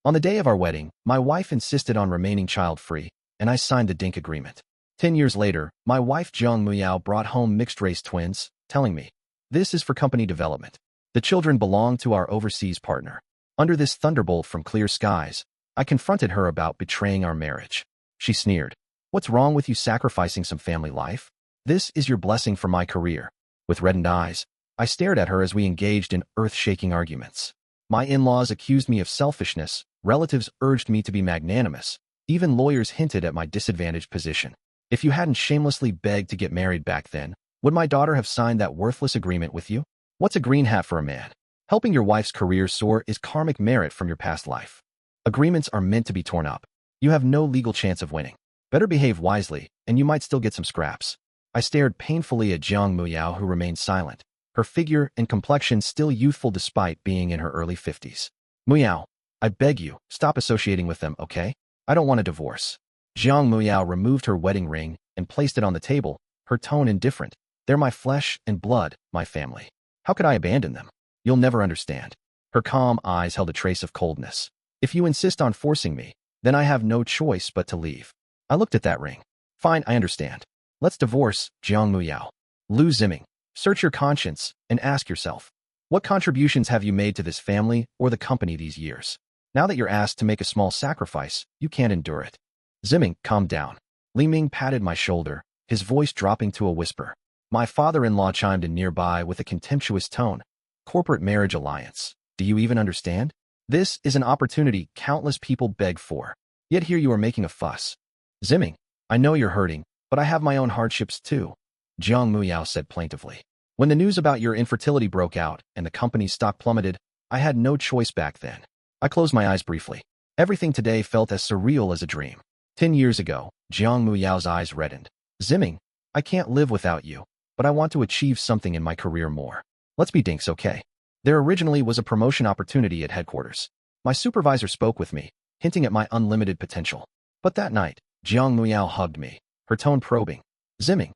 On the day of our wedding, my wife insisted on remaining child-free, and I signed the DINK agreement. 10 years later, my wife Jiang Muyao brought home mixed-race twins, telling me, "This is for company development. The children belong to our overseas partner." Under this thunderbolt from clear skies, I confronted her about betraying our marriage. She sneered, "What's wrong with you sacrificing some family life? This is your blessing for my career." With reddened eyes, I stared at her as we engaged in earth-shaking arguments. My in-laws accused me of selfishness, relatives urged me to be magnanimous, even lawyers hinted at my disadvantaged position. If you hadn't shamelessly begged to get married back then, would my daughter have signed that worthless agreement with you? What's a green hat for a man? Helping your wife's career soar is karmic merit from your past life. Agreements are meant to be torn up. You have no legal chance of winning. Better behave wisely, and you might still get some scraps. I stared painfully at Jiang Muyao, who remained silent, her figure and complexion still youthful despite being in her early 50s. "Muyao, I beg you, stop associating with them, okay? I don't want a divorce." Jiang Muyao removed her wedding ring and placed it on the table, her tone indifferent. "They're my flesh and blood, my family. How could I abandon them? You'll never understand." Her calm eyes held a trace of coldness. "If you insist on forcing me, then I have no choice but to leave." I looked at that ring. "Fine, I understand. Let's divorce, Jiang Muyao. Lu Ziming, search your conscience and ask yourself, what contributions have you made to this family or the company these years? Now that you're asked to make a small sacrifice, you can't endure it." "Ziming, calm down." Li Ming patted my shoulder, his voice dropping to a whisper. My father-in-law chimed in nearby with a contemptuous tone. "Corporate marriage alliance. Do you even understand? This is an opportunity countless people beg for. Yet here you are making a fuss." "Ziming, I know you're hurting, but I have my own hardships too," Jiang Muyao said plaintively. "When the news about your infertility broke out and the company's stock plummeted, I had no choice back then." I closed my eyes briefly. Everything today felt as surreal as a dream. 10 years ago, Jiang Muyao's eyes reddened. "Ziming, I can't live without you, but I want to achieve something in my career more. Let's be dinks, okay?" There originally was a promotion opportunity at headquarters. My supervisor spoke with me, hinting at my unlimited potential. But that night, Jiang Muyao hugged me, her tone probing. "Ziming,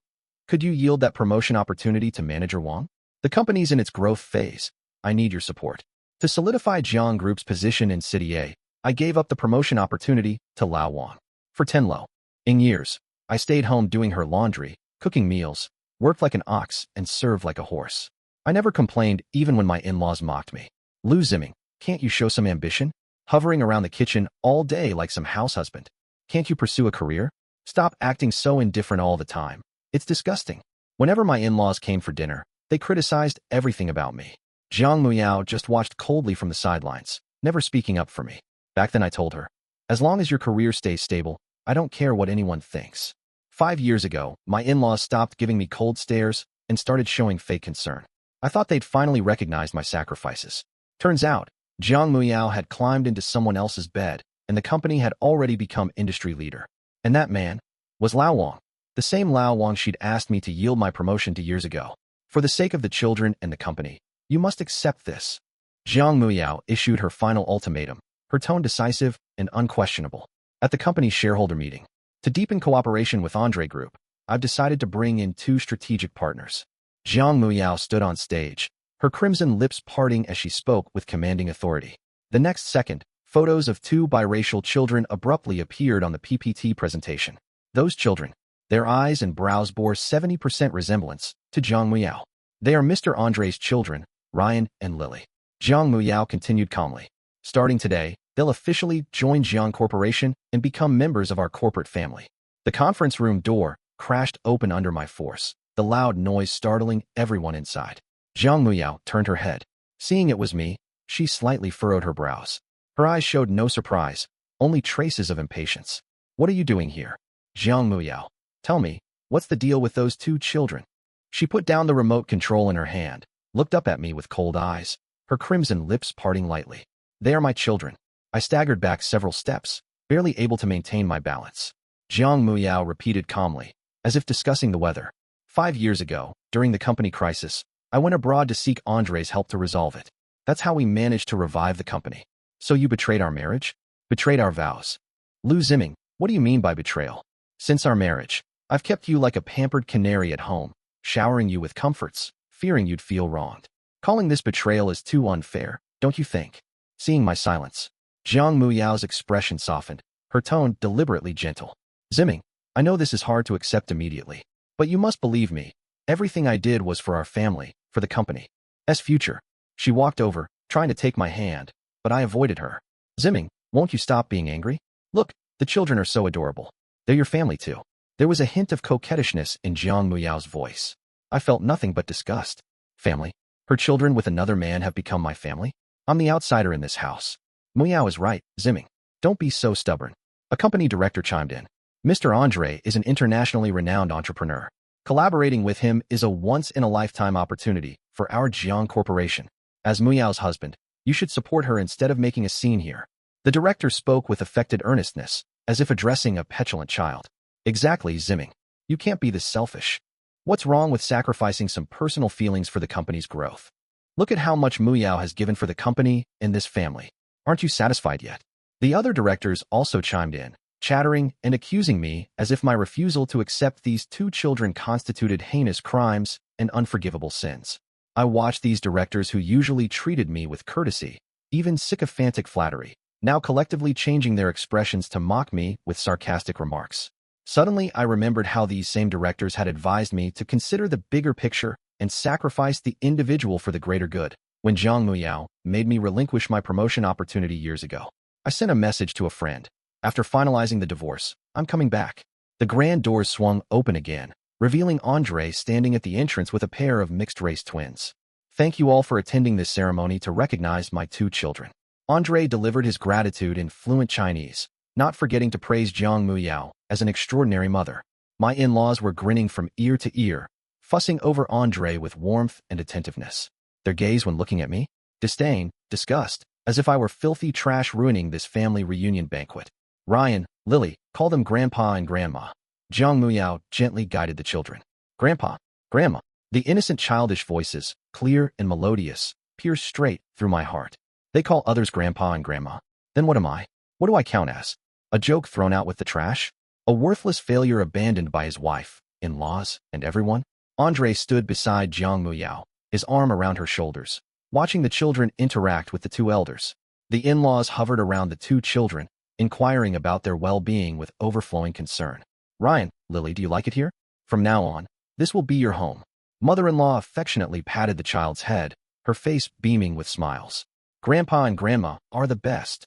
could you yield that promotion opportunity to Manager Wang? The company's in its growth phase. I need your support." To solidify Jiang Group's position in City A, I gave up the promotion opportunity to Lao Wang. For 10 Lo. In years, I stayed home doing her laundry, cooking meals, worked like an ox, and served like a horse. I never complained even when my in-laws mocked me. "Lu Ziming, can't you show some ambition? Hovering around the kitchen all day like some house husband. Can't you pursue a career? Stop acting so indifferent all the time. It's disgusting." Whenever my in-laws came for dinner, they criticized everything about me. Jiang Muyao just watched coldly from the sidelines, never speaking up for me. Back then I told her, "As long as your career stays stable, I don't care what anyone thinks." 5 years ago, my in-laws stopped giving me cold stares and started showing fake concern. I thought they'd finally recognized my sacrifices. Turns out, Jiang Muyao had climbed into someone else's bed, and the company had already become industry leader. And that man was Lao Wang, the same Lao Wang she'd asked me to yield my promotion to years ago. "For the sake of the children and the company, you must accept this." Jiang Muyao issued her final ultimatum, her tone decisive and unquestionable. At the company's shareholder meeting, to deepen cooperation with Andre Group, I've decided to bring in 2 strategic partners. Jiang Muyao stood on stage, her crimson lips parting as she spoke with commanding authority. The next second, photos of 2 biracial children abruptly appeared on the PPT presentation. Those children, their eyes and brows bore 70% resemblance to Jiang Muyao. "They are Mr. Andre's children, Ryan and Lily." Jiang Muyao continued calmly. "Starting today, they'll officially join Jiang Corporation and become members of our corporate family." The conference room door crashed open under my force, the loud noise startling everyone inside. Jiang Muyao turned her head. Seeing it was me, she slightly furrowed her brows. Her eyes showed no surprise, only traces of impatience. "What are you doing here? Jiang Muyao, tell me, what's the deal with those 2 children?" She put down the remote control in her hand, looked up at me with cold eyes, her crimson lips parting lightly. "They are my children." I staggered back several steps, barely able to maintain my balance. Jiang Muyao repeated calmly, as if discussing the weather. 5 years ago, during the company crisis, I went abroad to seek Andre's help to resolve it. That's how we managed to revive the company. "So you betrayed our marriage? Betrayed our vows?" "Lu Ziming, what do you mean by betrayal? Since our marriage, I've kept you like a pampered canary at home, showering you with comforts, fearing you'd feel wronged. Calling this betrayal is too unfair, don't you think?" Seeing my silence, Jiang Muyao's expression softened, her tone deliberately gentle. Ziming, I know this is hard to accept immediately, but you must believe me. Everything I did was for our family, for the company's future. She walked over, trying to take my hand, but I avoided her. Ziming, won't you stop being angry? Look, the children are so adorable. They're your family too. There was a hint of coquettishness in Jiang Muyao's voice. I felt nothing but disgust. Family? Her children with another man have become my family? I'm the outsider in this house. Muyao is right, Ziming. Don't be so stubborn. A company director chimed in. Mr. Andre is an internationally renowned entrepreneur. Collaborating with him is a once-in-a-lifetime opportunity for our Jiang Corporation. As Muyao's husband, you should support her instead of making a scene here. The director spoke with affected earnestness, as if addressing a petulant child. Exactly, Ziming. You can't be this selfish. What's wrong with sacrificing some personal feelings for the company's growth? Look at how much Muyao has given for the company and this family. Aren't you satisfied yet? The other directors also chimed in, chattering and accusing me as if my refusal to accept these two children constituted heinous crimes and unforgivable sins. I watched these directors who usually treated me with courtesy, even sycophantic flattery, now collectively changing their expressions to mock me with sarcastic remarks. Suddenly, I remembered how these same directors had advised me to consider the bigger picture and sacrifice the individual for the greater good. When Jiang Muyao made me relinquish my promotion opportunity years ago, I sent a message to a friend. After finalizing the divorce, I'm coming back. The grand doors swung open again, revealing Andre standing at the entrance with a pair of mixed-race twins. Thank you all for attending this ceremony to recognize my two children. Andre delivered his gratitude in fluent Chinese, not forgetting to praise Jiang Muyao as an extraordinary mother. My in-laws were grinning from ear to ear, fussing over Andre with warmth and attentiveness. Their gaze when looking at me? Disdain, disgust, as if I were filthy trash ruining this family reunion banquet. Ryan, Lily, call them Grandpa and Grandma. Jiang Muyao gently guided the children. Grandpa, Grandma. The innocent childish voices, clear and melodious, pierced straight through my heart. They call others Grandpa and Grandma. Then what am I? What do I count as? A joke thrown out with the trash? A worthless failure abandoned by his wife, in-laws, and everyone? Andre stood beside Jiang Muyao, his arm around her shoulders, watching the children interact with the two elders. The in-laws hovered around the two children, inquiring about their well-being with overflowing concern. Ryan, Lily, do you like it here? From now on, this will be your home. Mother-in-law affectionately patted the child's head, her face beaming with smiles. Grandpa and Grandma are the best.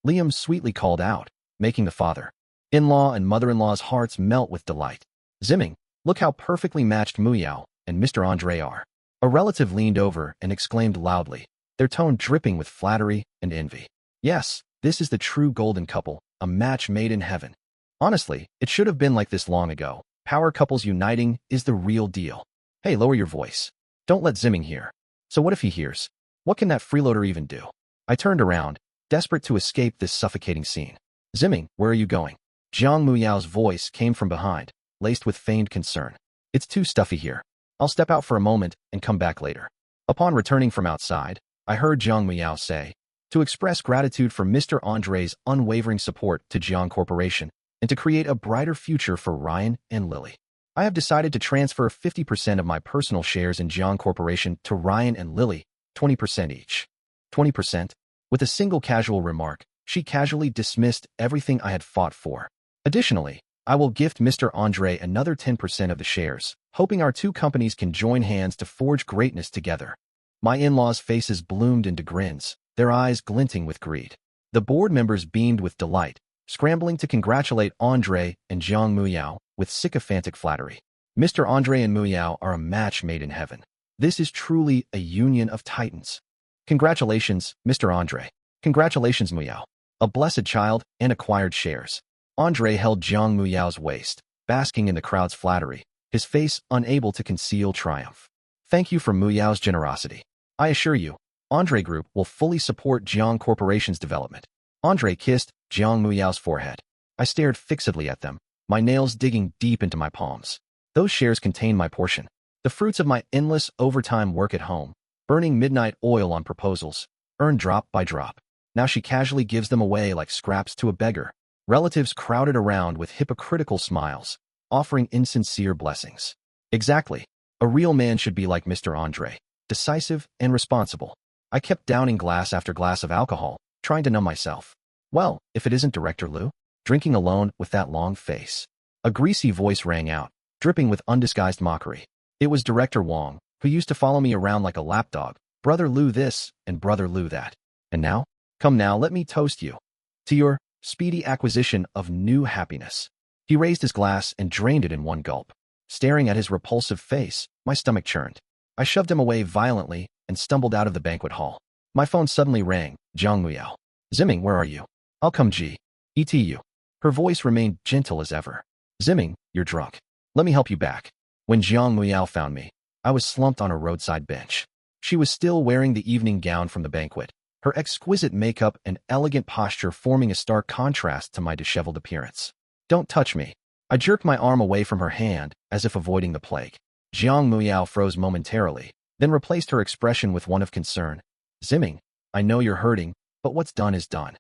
Liam sweetly called out, making the father-in-law and mother-in-law's hearts melt with delight. Ziming, look how perfectly matched Muyao and Mr. Andre are. A relative leaned over and exclaimed loudly, their tone dripping with flattery and envy. Yes, this is the true golden couple, a match made in heaven. Honestly, it should have been like this long ago. Power couples uniting is the real deal. Hey, lower your voice. Don't let Ziming hear. So what if he hears? What can that freeloader even do? I turned around, desperate to escape this suffocating scene. Ziming, where are you going? Jiang Muyao's voice came from behind, laced with feigned concern. It's too stuffy here. I'll step out for a moment and come back later. Upon returning from outside, I heard Jiang Muyao say, to express gratitude for Mr. Andre's unwavering support to Jiang Corporation and to create a brighter future for Ryan and Lily. I have decided to transfer 50% of my personal shares in Jiang Corporation to Ryan and Lily, 20% each. 20%? With a single casual remark, she casually dismissed everything I had fought for. Additionally, I will gift Mr. Andre another 10% of the shares, hoping our two companies can join hands to forge greatness together. My in-laws' faces bloomed into grins, their eyes glinting with greed. The board members beamed with delight, scrambling to congratulate Andre and Jiang Muyao with sycophantic flattery. Mr. Andre and Muyao are a match made in heaven. This is truly a union of titans. Congratulations, Mr. Andre. Congratulations, Muyao. A blessed child and acquired shares. Andre held Jiang Muyao's waist, basking in the crowd's flattery, his face unable to conceal triumph. Thank you for Muyao's generosity. I assure you, Andre Group will fully support Jiang Corporation's development. Andre kissed Jiang Muyao's forehead. I stared fixedly at them, my nails digging deep into my palms. Those shares contain my portion, the fruits of my endless overtime work at home, burning midnight oil on proposals, earned drop by drop. Now she casually gives them away like scraps to a beggar. Relatives crowded around with hypocritical smiles, offering insincere blessings. Exactly. A real man should be like Mr. Andre, decisive and responsible. I kept downing glass after glass of alcohol, trying to numb myself. Well, if it isn't Director Liu, drinking alone with that long face. A greasy voice rang out, dripping with undisguised mockery. It was Director Wong, who used to follow me around like a lapdog, Brother Liu this and Brother Liu that. And now? Come now, let me toast you to your speedy acquisition of new happiness. He raised his glass and drained it in one gulp. Staring at his repulsive face, my stomach churned. I shoved him away violently and stumbled out of the banquet hall. My phone suddenly rang. Jiang Muyao. Zimming, where are you? I'll come G.E.T. you. Her voice remained gentle as ever. Zimming, you're drunk. Let me help you back. When Jiang Muyao found me, I was slumped on a roadside bench. She was still wearing the evening gown from the banquet, her exquisite makeup and elegant posture forming a stark contrast to my disheveled appearance. Don't touch me. I jerked my arm away from her hand, as if avoiding the plague. Jiang Muyao froze momentarily, then replaced her expression with one of concern. Zimming, I know you're hurting, but what's done is done.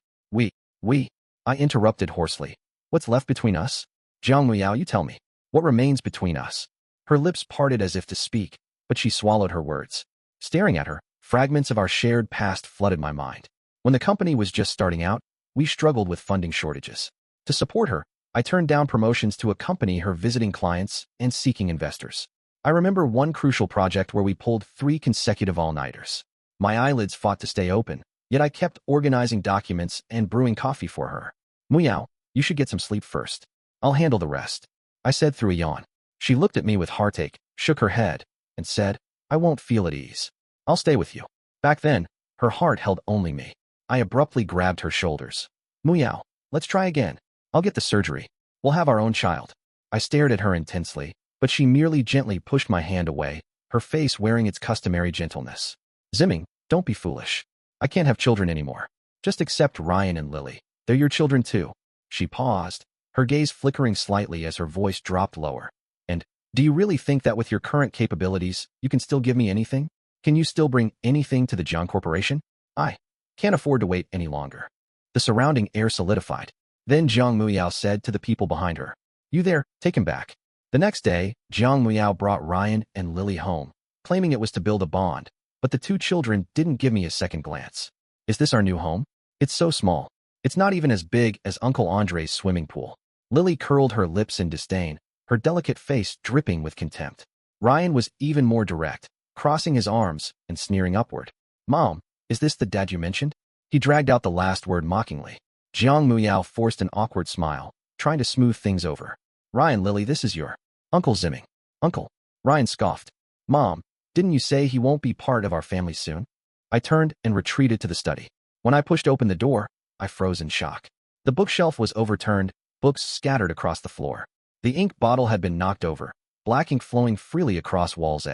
I interrupted hoarsely. What's left between us? Jiang Muyao, you tell me. What remains between us? Her lips parted as if to speak, but she swallowed her words. Staring at her, fragments of our shared past flooded my mind. When the company was just starting out, we struggled with funding shortages. To support her, I turned down promotions to accompany her visiting clients and seeking investors. I remember one crucial project where we pulled 3 consecutive all-nighters. My eyelids fought to stay open, yet I kept organizing documents and brewing coffee for her. Muyao, you should get some sleep first. I'll handle the rest, I said through a yawn. She looked at me with heartache, shook her head, and said, I won't feel at ease. I'll stay with you. Back then, her heart held only me. I abruptly grabbed her shoulders. Muyao, let's try again. I'll get the surgery. We'll have our own child. I stared at her intensely, but she merely gently pushed my hand away, her face wearing its customary gentleness. Zimming, don't be foolish. I can't have children anymore. Just accept Ryan and Lily. They're your children too. She paused, her gaze flickering slightly as her voice dropped lower. And, do you really think that with your current capabilities, you can still give me anything? Can you still bring anything to the Jiang Corporation? I can't afford to wait any longer. The surrounding air solidified. Then Jiang Muyao said to the people behind her, You there, take him back. The next day, Jiang Muyao brought Ryan and Lily home, claiming it was to build a bond, but the 2 children didn't give me a second glance. Is this our new home? It's so small. It's not even as big as Uncle Andre's swimming pool. Lily curled her lips in disdain, her delicate face dripping with contempt. Ryan was even more direct, crossing his arms and sneering upward. Mom, is this the dad you mentioned? He dragged out the last word mockingly. Jiang Muyao forced an awkward smile, trying to smooth things over. Ryan, Lily, this is your Uncle Zimming. Uncle. Ryan scoffed. Mom, didn't you say he won't be part of our family soon? I turned and retreated to the study. When I pushed open the door, I froze in shock. The bookshelf was overturned, books scattered across the floor. The ink bottle had been knocked over, black ink flowing freely across walls.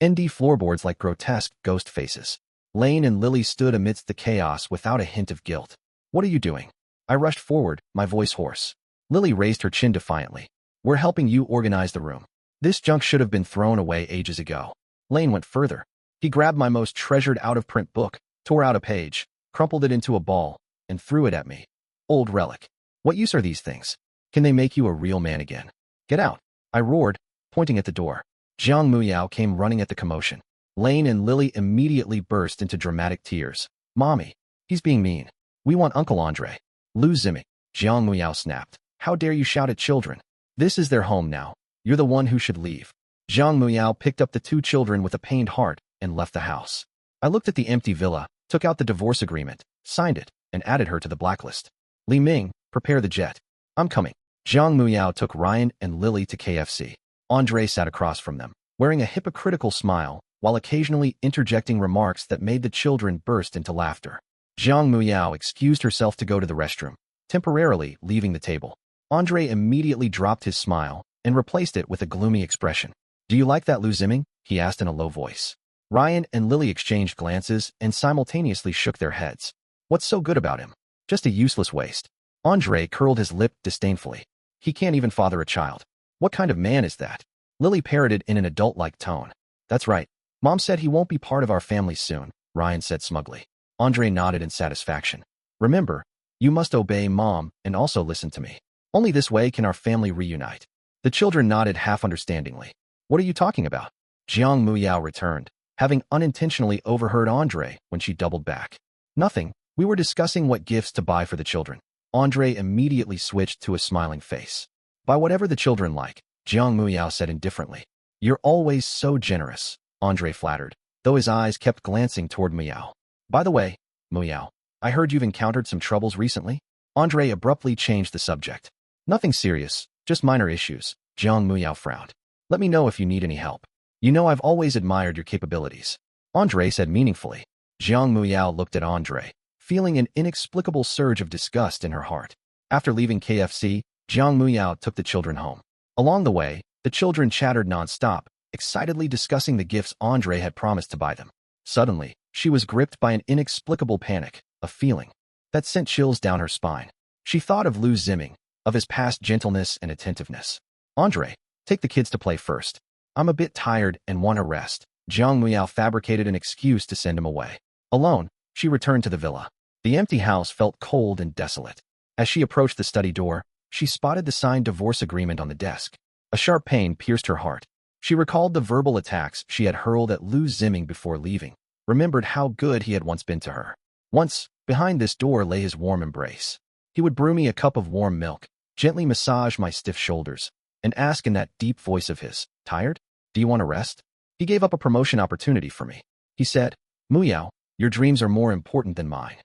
ND floorboards like grotesque ghost faces. Lane and Lily stood amidst the chaos without a hint of guilt. What are you doing? I rushed forward, my voice hoarse. Lily raised her chin defiantly. We're helping you organize the room. This junk should have been thrown away ages ago. Lane went further. He grabbed my most treasured out-of-print book, tore out a page, crumpled it into a ball, and threw it at me. Old relic. What use are these things? Can they make you a real man again? Get out, I roared, pointing at the door. Jiang Muyao came running at the commotion. Lane and Lily immediately burst into dramatic tears. Mommy, he's being mean. We want Uncle Andre. Liu Zimming. Jiang Muyao snapped. How dare you shout at children? This is their home now. You're the one who should leave. Jiang Muyao picked up the 2 children with a pained heart and left the house. I looked at the empty villa, took out the divorce agreement, signed it, and added her to the blacklist. Li Ming, prepare the jet. I'm coming. Jiang Muyao took Ryan and Lily to KFC. Andre sat across from them, wearing a hypocritical smile, while occasionally interjecting remarks that made the children burst into laughter. Jiang Muyao excused herself to go to the restroom, temporarily leaving the table. Andre immediately dropped his smile and replaced it with a gloomy expression. Do you like that Liu Zimming? He asked in a low voice. Ryan and Lily exchanged glances and simultaneously shook their heads. What's so good about him? Just a useless waste. Andre curled his lip disdainfully. He can't even father a child. What kind of man is that? Lily parroted in an adult-like tone. That's right. Mom said he won't be part of our family soon, Ryan said smugly. Andre nodded in satisfaction. Remember, you must obey Mom and also listen to me. Only this way can our family reunite. The children nodded half-understandingly. What are you talking about? Jiang Muyao returned, having unintentionally overheard Andre when she doubled back. Nothing, We were discussing what gifts to buy for the children. Andre immediately switched to a smiling face. Buy whatever the children like, Jiang Muyao said indifferently. You're always so generous, Andre flattered, though his eyes kept glancing toward Muyao. By the way, Muyao, I heard you've encountered some troubles recently? Andre abruptly changed the subject. Nothing serious, just minor issues, Jiang Muyao frowned. Let me know if you need any help. You know I've always admired your capabilities. Andre said meaningfully. Jiang Muyao looked at Andre, feeling an inexplicable surge of disgust in her heart. After leaving KFC, Jiang Muyao took the children home. Along the way, the children chattered non-stop, excitedly discussing the gifts Andre had promised to buy them. Suddenly, she was gripped by an inexplicable panic, a feeling that sent chills down her spine. She thought of Lu Ziming, of his past gentleness and attentiveness. Andre, take the kids to play first. I'm a bit tired and want to rest. Jiang Muyao fabricated an excuse to send him away. Alone, she returned to the villa. The empty house felt cold and desolate. As she approached the study door, she spotted the signed divorce agreement on the desk. A sharp pain pierced her heart. She recalled the verbal attacks she had hurled at Lu Ziming before leaving, remembered how good he had once been to her. Once, behind this door lay his warm embrace. He would brew me a cup of warm milk, gently massage my stiff shoulders, and ask in that deep voice of his, "Tired? Do you want to rest?" He gave up a promotion opportunity for me. He said, "Muyao, your dreams are more important than mine."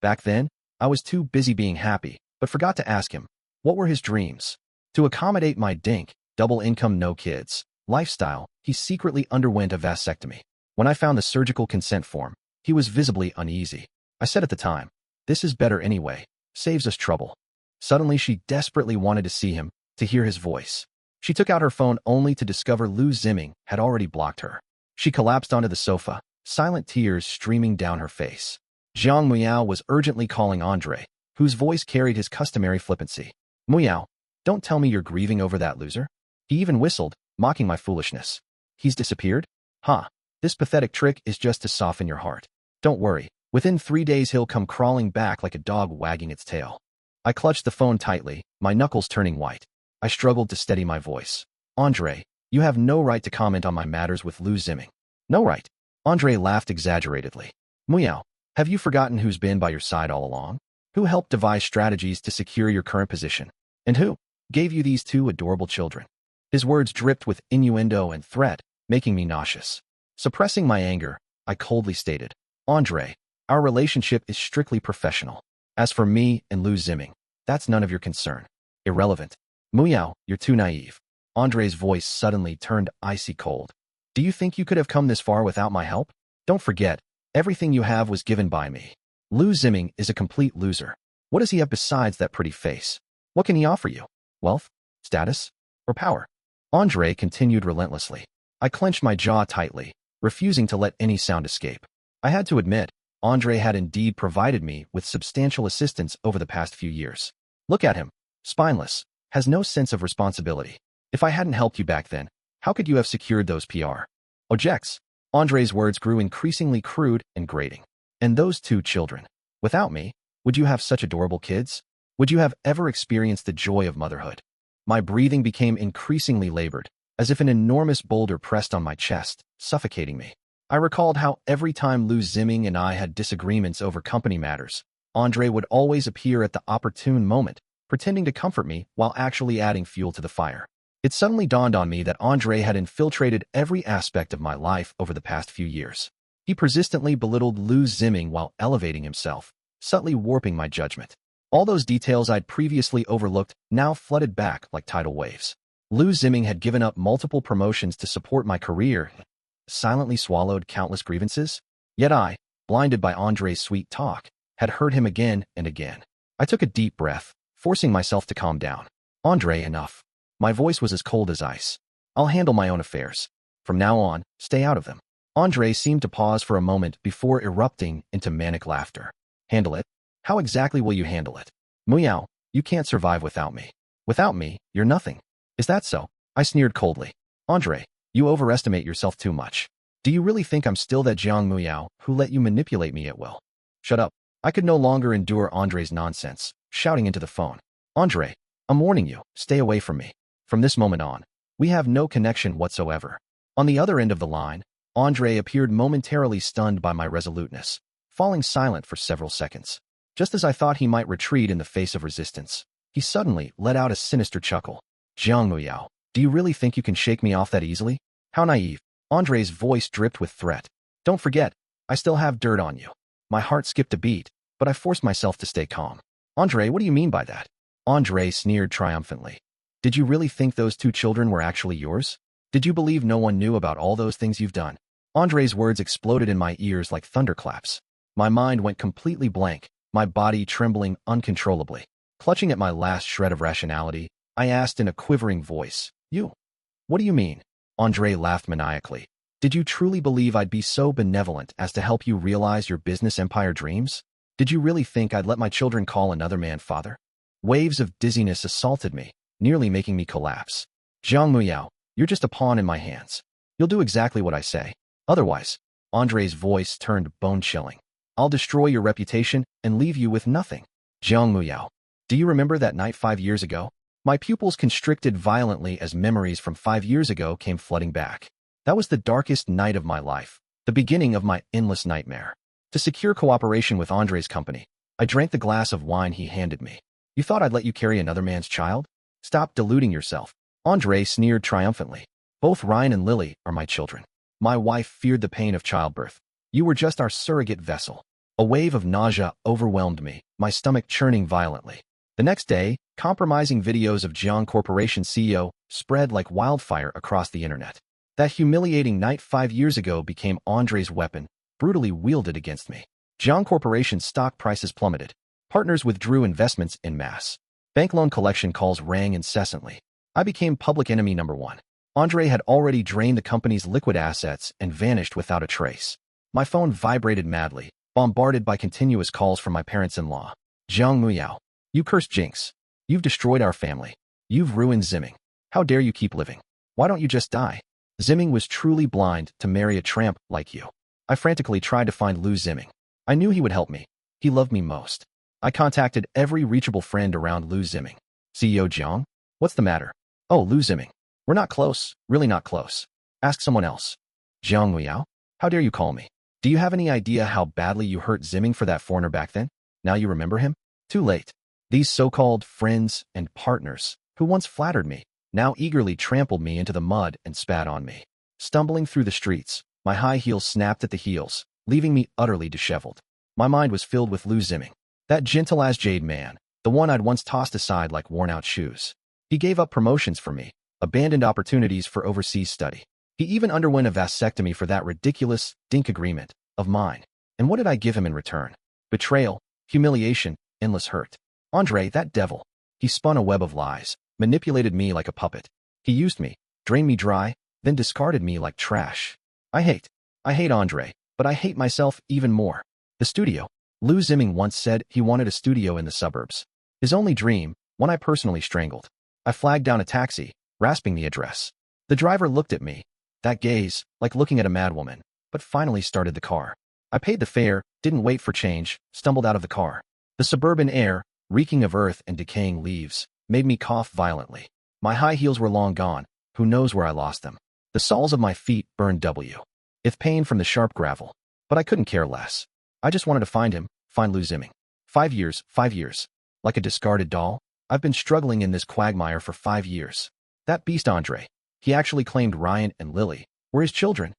Back then, I was too busy being happy, but forgot to ask him, what were his dreams? To accommodate my dink, double income no kids lifestyle, he secretly underwent a vasectomy. When I found the surgical consent form, he was visibly uneasy. I said at the time, "This is better anyway, saves us trouble." Suddenly she desperately wanted to see him, to hear his voice. She took out her phone only to discover Lu Ziming had already blocked her. She collapsed onto the sofa, silent tears streaming down her face. Jiang Muyao was urgently calling Andre, whose voice carried his customary flippancy. "Muyao, don't tell me you're grieving over that loser." He even whistled, mocking my foolishness. "He's disappeared? Huh. This pathetic trick is just to soften your heart. Don't worry, within 3 days he'll come crawling back like a dog wagging its tail." I clutched the phone tightly, my knuckles turning white. I struggled to steady my voice. "Andre, you have no right to comment on my matters with Lu Ziming." "No right?" Andre laughed exaggeratedly. "Muyao, have you forgotten who's been by your side all along? Who helped devise strategies to secure your current position? And who gave you these 2 adorable children?" His words dripped with innuendo and threat, making me nauseous. Suppressing my anger, I coldly stated, "Andre, our relationship is strictly professional. As for me and Lu Ziming, that's none of your concern. Irrelevant." "Muyao, you're too naive." Andre's voice suddenly turned icy cold. "Do you think you could have come this far without my help? Don't forget, everything you have was given by me. Lu Ziming is a complete loser. What does he have besides that pretty face? What can he offer you? Wealth? Status? Or power?" Andre continued relentlessly. I clenched my jaw tightly, refusing to let any sound escape. I had to admit, Andre had indeed provided me with substantial assistance over the past few years. Look at him, spineless, has no sense of responsibility. If I hadn't helped you back then, how could you have secured those PR objects? Andre's words grew increasingly crude and grating. And those 2 children. Without me, would you have such adorable kids? Would you have ever experienced the joy of motherhood? My breathing became increasingly labored, as if an enormous boulder pressed on my chest, suffocating me. I recalled how every time Lu Ziming and I had disagreements over company matters, Andre would always appear at the opportune moment, pretending to comfort me while actually adding fuel to the fire. It suddenly dawned on me that Andre had infiltrated every aspect of my life over the past few years. He persistently belittled Lu Ziming while elevating himself, subtly warping my judgment. All those details I'd previously overlooked now flooded back like tidal waves. Lu Ziming had given up multiple promotions to support my career, silently swallowed countless grievances. Yet I, blinded by Andre's sweet talk, had heard him again and again. I took a deep breath, forcing myself to calm down. "Andre, enough." My voice was as cold as ice. "I'll handle my own affairs. From now on, stay out of them." Andre seemed to pause for a moment before erupting into manic laughter. "Handle it? How exactly will you handle it? Muyao, you can't survive without me. Without me, you're nothing. Is that so?" I sneered coldly. "Andre, you overestimate yourself too much. Do you really think I'm still that Jiang Muyao who let you manipulate me at will?" "Shut up." I could no longer endure Andre's nonsense, shouting into the phone. "Andre, I'm warning you, stay away from me. From this moment on, we have no connection whatsoever." On the other end of the line, Andre appeared momentarily stunned by my resoluteness. falling silent for several seconds. Just as I thought he might retreat in the face of resistance, he suddenly let out a sinister chuckle. Jiang Muyao, do you really think you can shake me off that easily? How naive. Andre's voice dripped with threat. Don't forget, I still have dirt on you. My heart skipped a beat, but I forced myself to stay calm. Andre, what do you mean by that? Andre sneered triumphantly. Did you really think those two children were actually yours? Did you believe no one knew about all those things you've done? Andre's words exploded in my ears like thunderclaps. My mind went completely blank, my body trembling uncontrollably. Clutching at my last shred of rationality, I asked in a quivering voice, You? What do you mean? Andre laughed maniacally. Did you truly believe I'd be so benevolent as to help you realize your business empire dreams? Did you really think I'd let my children call another man father? Waves of dizziness assaulted me, nearly making me collapse. Jiang Muyao, you're just a pawn in my hands. You'll do exactly what I say. Otherwise, Andre's voice turned bone-chilling. I'll destroy your reputation and leave you with nothing. Jiang Muyao, do you remember that night 5 years ago? My pupils constricted violently as memories from 5 years ago came flooding back. That was the darkest night of my life, the beginning of my endless nightmare. To secure cooperation with Andre's company, I drank the glass of wine he handed me. You thought I'd let you carry another man's child? Stop deluding yourself. Andre sneered triumphantly. Both Ryan and Lily are my children. My wife feared the pain of childbirth. You were just our surrogate vessel. A wave of nausea overwhelmed me, my stomach churning violently. The next day, compromising videos of Jiang Corporation CEO spread like wildfire across the internet. That humiliating night 5 years ago became Andre's weapon, brutally wielded against me. Jiang Corporation's stock prices plummeted. Partners withdrew investments en masse. Bank loan collection calls rang incessantly. I became public enemy number 1. Andre had already drained the company's liquid assets and vanished without a trace. My phone vibrated madly, bombarded by continuous calls from my parents-in-law. Jiang Muyao, you cursed jinx. You've destroyed our family. You've ruined Ziming. How dare you keep living? Why don't you just die? Ziming was truly blind to marry a tramp like you. I frantically tried to find Lu Ziming. I knew he would help me. He loved me most. I contacted every reachable friend around Lu Ziming. CEO Jiang? What's the matter? Oh, Lu Ziming. We're not close, really not close. Ask someone else. Jiang Muyao? How dare you call me? Do you have any idea how badly you hurt Ziming for that foreigner back then? Now you remember him? Too late. These so-called friends and partners, who once flattered me, now eagerly trampled me into the mud and spat on me. Stumbling through the streets, my high heels snapped at the heels, leaving me utterly disheveled. My mind was filled with Lu Ziming, that gentle-as-jade man, the one I'd once tossed aside like worn-out shoes. He gave up promotions for me, abandoned opportunities for overseas study. He even underwent a vasectomy for that ridiculous dink agreement of mine. And what did I give him in return? Betrayal, humiliation, endless hurt. Andre, that devil. He spun a web of lies, manipulated me like a puppet. He used me, drained me dry, then discarded me like trash. I hate Andre, but I hate myself even more. The studio. Lu Ziming once said he wanted a studio in the suburbs. His only dream, one I personally strangled. I flagged down a taxi, rasping the address. The driver looked at me, that gaze, like looking at a madwoman, but finally started the car. I paid the fare, didn't wait for change, stumbled out of the car. The suburban air, reeking of earth and decaying leaves, made me cough violently. My high heels were long gone, who knows where I lost them. The soles of my feet burned with pain from the sharp gravel, but I couldn't care less. I just wanted to find him, find Lu Ziming. 5 years. Like a discarded doll, I've been struggling in this quagmire for 5 years. That beast Andre, he actually claimed Ryan and Lily were his children.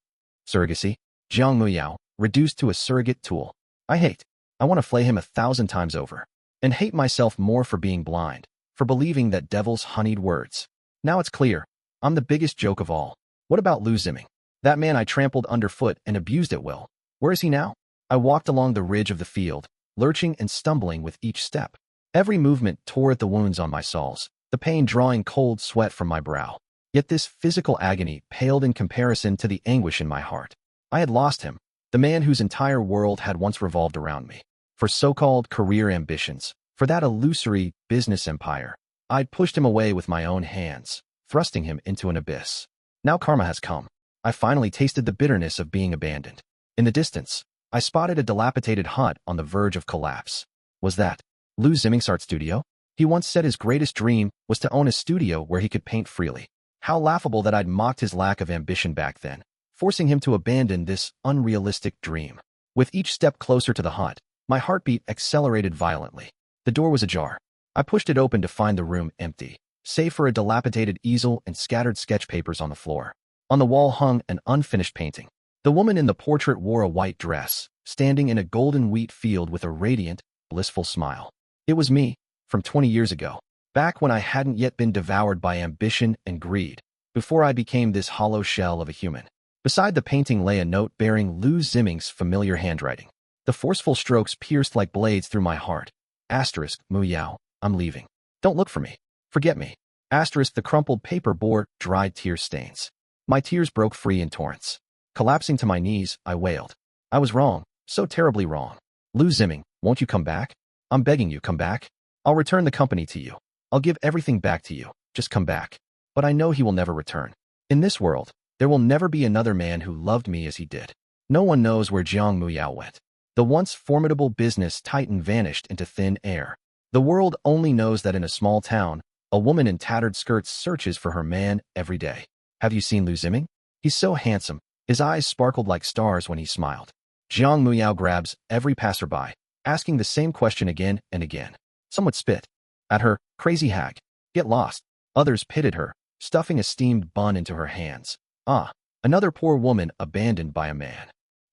Surrogacy. Jiang Muyao, reduced to a surrogate tool. I want to flay him 1,000 times over. And hate myself more for being blind, for believing that devil's honeyed words. Now it's clear, I'm the biggest joke of all. What about Lu Ziming? That man I trampled underfoot and abused at will. Where is he now? I walked along the ridge of the field, lurching and stumbling with each step. Every movement tore at the wounds on my soles, the pain drawing cold sweat from my brow. Yet this physical agony paled in comparison to the anguish in my heart. I had lost him, the man whose entire world had once revolved around me. For so-called career ambitions, for that illusory business empire, I'd pushed him away with my own hands, thrusting him into an abyss. Now karma has come. I finally tasted the bitterness of being abandoned. In the distance, I spotted a dilapidated hut on the verge of collapse. Was that Lu Ziming's art studio? He once said his greatest dream was to own a studio where he could paint freely. How laughable that I'd mocked his lack of ambition back then, forcing him to abandon this unrealistic dream. With each step closer to the hut, my heartbeat accelerated violently. The door was ajar. I pushed it open to find the room empty, save for a dilapidated easel and scattered sketch papers on the floor. On the wall hung an unfinished painting. The woman in the portrait wore a white dress, standing in a golden wheat field with a radiant, blissful smile. It was me, from 20 years ago, back when I hadn't yet been devoured by ambition and greed, before I became this hollow shell of a human. Beside the painting lay a note bearing Lu Ziming's familiar handwriting. The forceful strokes pierced like blades through my heart. Asterisk, Mu Yao, I'm leaving. Don't look for me. Forget me. Asterisk, the crumpled paper bore dried tear stains. My tears broke free in torrents. Collapsing to my knees, I wailed. I was wrong, so terribly wrong. Lu Ziming, won't you come back? I'm begging you, come back. I'll return the company to you. I'll give everything back to you. Just come back. But I know he will never return. In this world, there will never be another man who loved me as he did. No one knows where Jiang Muyao went. The once formidable business titan vanished into thin air. The world only knows that in a small town, a woman in tattered skirts searches for her man every day. Have you seen Lu Ziming? He's so handsome. His eyes sparkled like stars when he smiled. Jiang Muyao grabs every passerby, asking the same question again and again. Some would spit at her, crazy hag. Get lost. Others pitied her, stuffing a steamed bun into her hands. Ah, another poor woman abandoned by a man.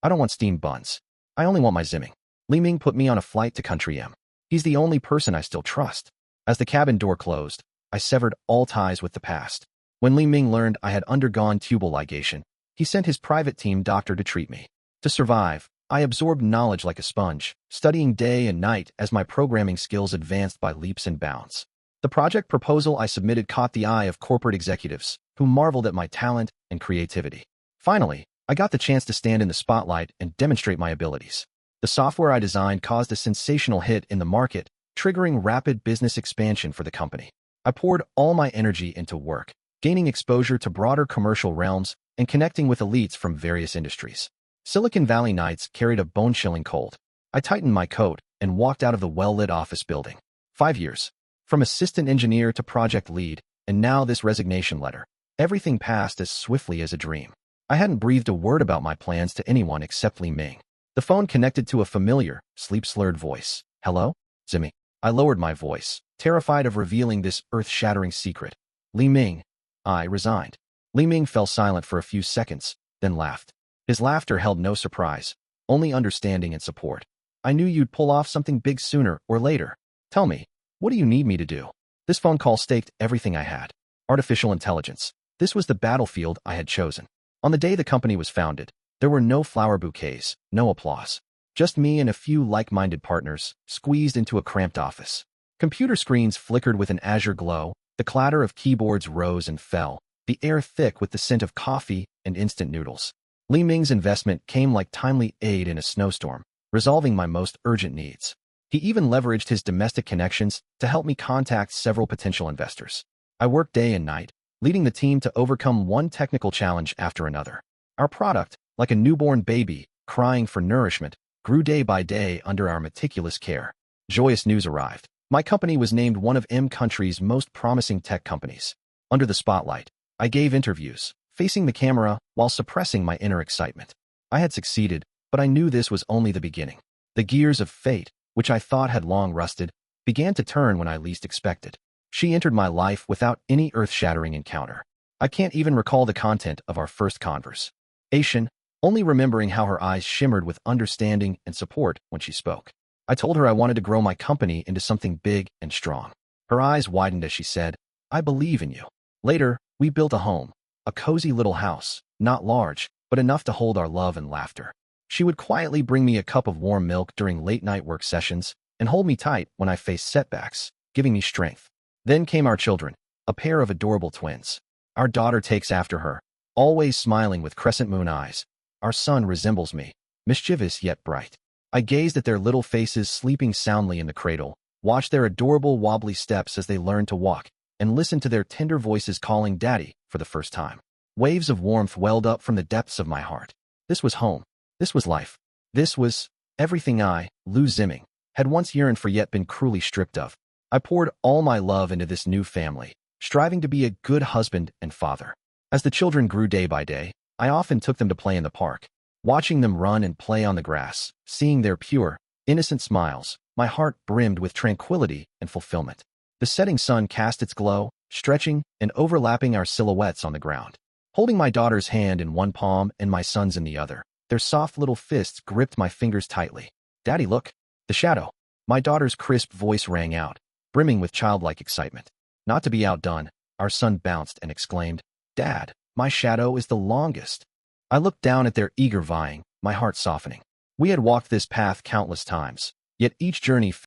I don't want steamed buns. I only want my Ziming. Li Ming put me on a flight to Country M. He's the only person I still trust. As the cabin door closed, I severed all ties with the past. When Li Ming learned I had undergone tubal ligation, he sent his private team doctor to treat me. To survive, I absorbed knowledge like a sponge, studying day and night as my programming skills advanced by leaps and bounds. The project proposal I submitted caught the eye of corporate executives, who marveled at my talent and creativity. Finally, I got the chance to stand in the spotlight and demonstrate my abilities. The software I designed caused a sensational hit in the market, triggering rapid business expansion for the company. I poured all my energy into work, gaining exposure to broader commercial realms and connecting with elites from various industries. Silicon Valley nights carried a bone-chilling cold. I tightened my coat and walked out of the well-lit office building. 5 years. From assistant engineer to project lead, and now this resignation letter. Everything passed as swiftly as a dream. I hadn't breathed a word about my plans to anyone except Li Ming. The phone connected to a familiar, sleep-slurred voice. Hello? Ziming. I lowered my voice, terrified of revealing this earth-shattering secret. Li Ming. I resigned. Li Ming fell silent for a few seconds, then laughed. His laughter held no surprise, only understanding and support. I knew you'd pull off something big sooner or later. Tell me, what do you need me to do? This phone call staked everything I had. Artificial intelligence. This was the battlefield I had chosen. On the day the company was founded, there were no flower bouquets, no applause. Just me and a few like-minded partners, squeezed into a cramped office. Computer screens flickered with an azure glow, the clatter of keyboards rose and fell, the air thick with the scent of coffee and instant noodles. Li Ming's investment came like timely aid in a snowstorm, resolving my most urgent needs. He even leveraged his domestic connections to help me contact several potential investors. I worked day and night, leading the team to overcome one technical challenge after another. Our product, like a newborn baby crying for nourishment, grew day by day under our meticulous care. Joyous news arrived. My company was named one of M Country's most promising tech companies. Under the spotlight, I gave interviews, facing the camera while suppressing my inner excitement. I had succeeded, but I knew this was only the beginning. The gears of fate, which I thought had long rusted, began to turn when I least expected. She entered my life without any earth-shattering encounter. I can't even recall the content of our first conversation, only remembering how her eyes shimmered with understanding and support when she spoke. I told her I wanted to grow my company into something big and strong. Her eyes widened as she said, I believe in you. Later, we built a home, a cozy little house, not large, but enough to hold our love and laughter. She would quietly bring me a cup of warm milk during late-night work sessions and hold me tight when I faced setbacks, giving me strength. Then came our children, a pair of adorable twins. Our daughter takes after her, always smiling with crescent moon eyes. Our son resembles me, mischievous yet bright. I gazed at their little faces sleeping soundly in the cradle, watched their adorable wobbly steps as they learned to walk, and listened to their tender voices calling Daddy for the first time. Waves of warmth welled up from the depths of my heart. This was home. This was life. This was everything I, Lu Ziming, had once yearned for yet been cruelly stripped of. I poured all my love into this new family, striving to be a good husband and father. As the children grew day by day, I often took them to play in the park. Watching them run and play on the grass, seeing their pure, innocent smiles, my heart brimmed with tranquility and fulfillment. The setting sun cast its glow, stretching and overlapping our silhouettes on the ground. Holding my daughter's hand in one palm and my son's in the other, their soft little fists gripped my fingers tightly. "Daddy, look! The shadow!" My daughter's crisp voice rang out, brimming with childlike excitement. Not to be outdone, our son bounced and exclaimed, "Dad, my shadow is the longest." I looked down at their eager vying, my heart softening. We had walked this path countless times, yet each journey